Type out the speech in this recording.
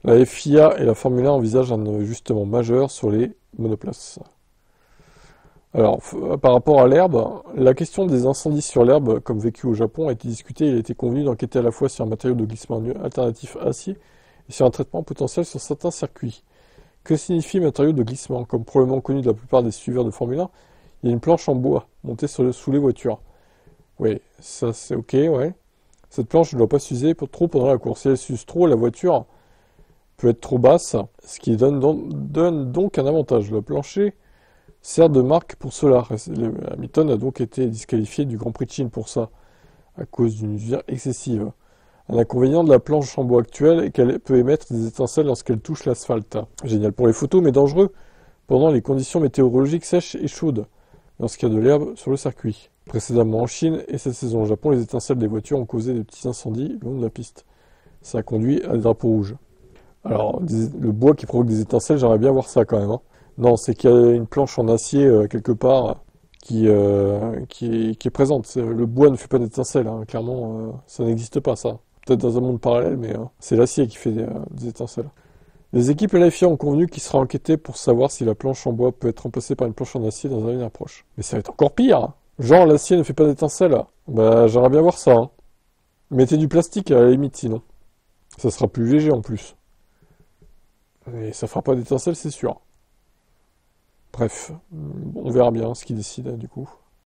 La FIA et la Formule 1 envisagent un ajustement majeur sur les monoplaces. Alors, par rapport à l'herbe, la question des incendies sur l'herbe, comme vécu au Japon, a été discutée et il a été convenu d'enquêter à la fois sur un matériau de glissement alternatif acier et sur un traitement potentiel sur certains circuits. Que signifie matériau de glissement? Comme probablement connu de la plupart des suiveurs de Formule 1, il y a une planche en bois montée sous les voitures. Oui, ça c'est ok, ouais. Cette planche ne doit pas s'user trop pendant la course. Si elle s'use trop, la voiture peut être trop basse, ce qui donne donc un avantage. Le plancher sert de marque pour cela. Hamilton a donc été disqualifié du Grand Prix de Chine pour ça, à cause d'une usure excessive. Un inconvénient de la planche en bois actuelle est qu'elle peut émettre des étincelles lorsqu'elle touche l'asphalte. Génial pour les photos, mais dangereux pendant les conditions météorologiques sèches et chaudes, lorsqu'il y a de l'herbe sur le circuit. Précédemment en Chine et cette saison au Japon, les étincelles des voitures ont causé des petits incendies le long de la piste. Ça a conduit à des drapeaux rouges. Alors, le bois qui provoque des étincelles, j'aimerais bien voir ça quand même, hein. Non, c'est qu'il y a une planche en acier quelque part qui est présente. Le bois ne fait pas d'étincelles, hein. Clairement, ça n'existe pas ça. Peut-être dans un monde parallèle, mais c'est l'acier qui fait des étincelles. Les équipes et la FIA ont convenu qu'il sera enquêté pour savoir si la planche en bois peut être remplacée par une planche en acier dans un avenir proche. Mais ça va être encore pire, hein. Genre, l'acier ne fait pas d'étincelles. Bah, j'aimerais bien voir ça, hein. Mettez du plastique à la limite, sinon. Ça sera plus léger en plus. Et ça fera pas d'étincelles, c'est sûr. Bref, on verra bien ce qu'ils décident du coup.